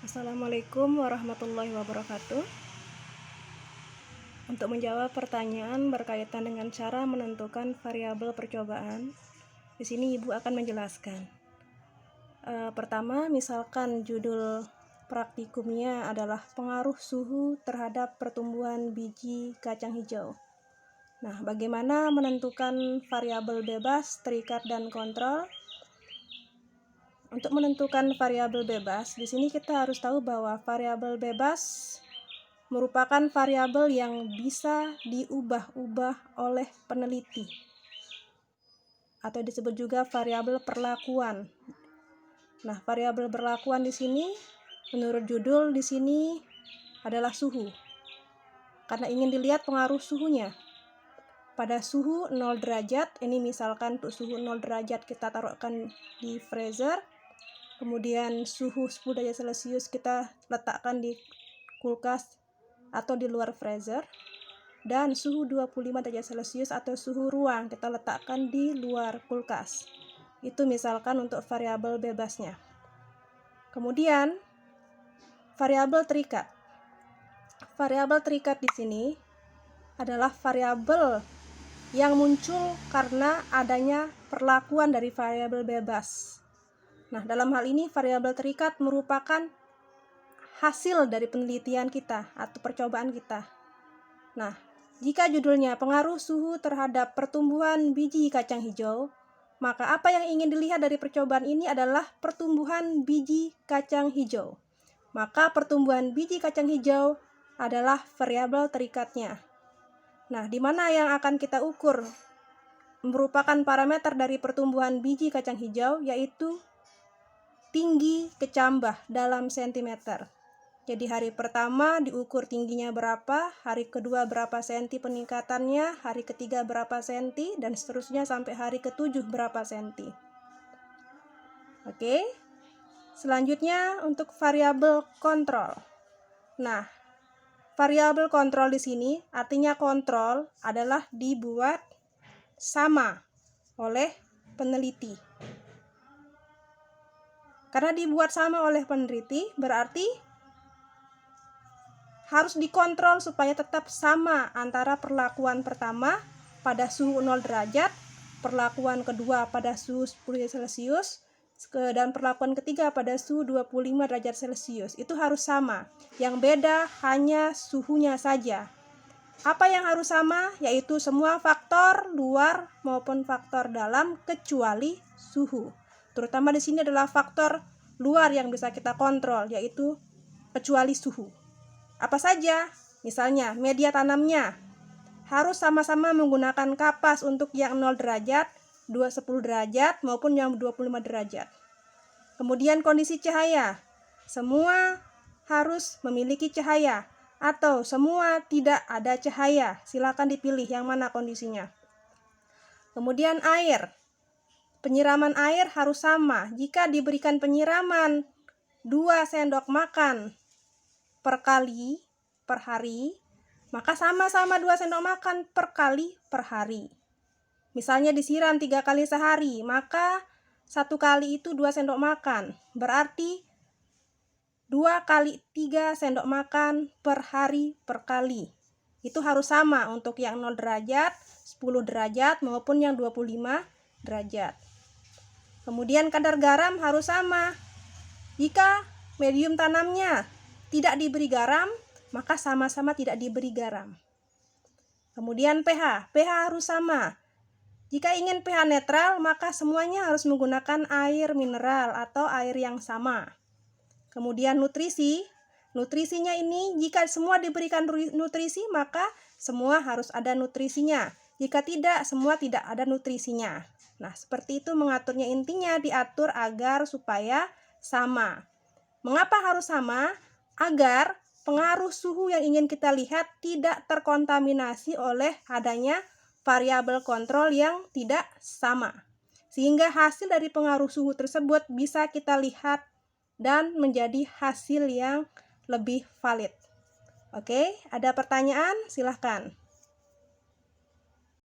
Assalamualaikum warahmatullahi wabarakatuh. Untuk menjawab pertanyaan berkaitan dengan cara menentukan variabel percobaan, di sini Ibu akan menjelaskan. Pertama, misalkan judul praktikumnya adalah pengaruh suhu terhadap pertumbuhan biji kacang hijau. Nah, bagaimana menentukan variabel bebas, terikat, dan kontrol? Untuk menentukan variabel bebas, di sini kita harus tahu bahwa variabel bebas merupakan variabel yang bisa diubah-ubah oleh peneliti, atau disebut juga variabel perlakuan. Nah, variabel perlakuan di sini, menurut judul di sini adalah suhu, karena ingin dilihat pengaruh suhunya. Pada suhu 0 derajat, ini misalkan untuk suhu 0 derajat kita taruhkan di freezer. Kemudian suhu 10 derajat Celcius kita letakkan di kulkas atau di luar freezer. Dan suhu 25 derajat Celcius atau suhu ruang kita letakkan di luar kulkas. Itu misalkan untuk variabel bebasnya. Kemudian variabel terikat. Variabel terikat di sini adalah variabel yang muncul karena adanya perlakuan dari variabel bebas. Nah, dalam hal ini variabel terikat merupakan hasil dari penelitian kita atau percobaan kita. Nah, jika judulnya pengaruh suhu terhadap pertumbuhan biji kacang hijau, maka apa yang ingin dilihat dari percobaan ini adalah pertumbuhan biji kacang hijau. Maka pertumbuhan biji kacang hijau adalah variabel terikatnya. Nah, di mana yang akan kita ukur merupakan parameter dari pertumbuhan biji kacang hijau, yaitu tinggi kecambah dalam sentimeter. Jadi hari pertama diukur tingginya berapa, hari kedua berapa senti peningkatannya, hari ketiga berapa senti, dan seterusnya sampai hari ketujuh berapa senti. Oke, selanjutnya untuk variabel kontrol. Nah, variabel kontrol di sini artinya kontrol adalah dibuat sama oleh peneliti. Karena dibuat sama oleh peneliti, berarti harus dikontrol supaya tetap sama antara perlakuan pertama pada suhu 0 derajat, perlakuan kedua pada suhu 10 derajat Celcius, dan perlakuan ketiga pada suhu 25 derajat Celcius. Itu harus sama. Yang beda hanya suhunya saja. Apa yang harus sama? Yaitu semua faktor luar maupun faktor dalam kecuali suhu. Terutama di sini adalah faktor luar yang bisa kita kontrol, yaitu kecuali suhu. Apa saja? Misalnya media tanamnya harus sama-sama menggunakan kapas untuk yang 0 derajat, 10 derajat maupun yang 25 derajat. Kemudian kondisi cahaya. Semua harus memiliki cahaya atau semua tidak ada cahaya. Silakan dipilih yang mana kondisinya. Kemudian air. Penyiraman air harus sama. Jika diberikan penyiraman 2 sendok makan per kali per hari, maka sama-sama 2 sendok makan per kali per hari. Misalnya disiram 3 kali sehari, maka 1 kali itu 2 sendok makan. Berarti 2 kali 3 sendok makan per hari per kali. Itu harus sama untuk yang 0 derajat, 10 derajat maupun yang 25 derajat. Kemudian kadar garam harus sama. Jika medium tanamnya tidak diberi garam, maka sama-sama tidak diberi garam. Kemudian pH harus sama. Jika ingin pH netral, maka semuanya harus menggunakan air mineral atau air yang sama. Kemudian nutrisinya ini jika semua diberikan nutrisi, maka semua harus ada nutrisinya. Jika tidak, semua tidak ada nutrisinya. Nah, seperti itu mengaturnya, intinya diatur agar supaya sama. Mengapa harus sama? Agar pengaruh suhu yang ingin kita lihat tidak terkontaminasi oleh adanya variabel kontrol yang tidak sama. Sehingga hasil dari pengaruh suhu tersebut bisa kita lihat dan menjadi hasil yang lebih valid. Oke, ada pertanyaan? Silahkan.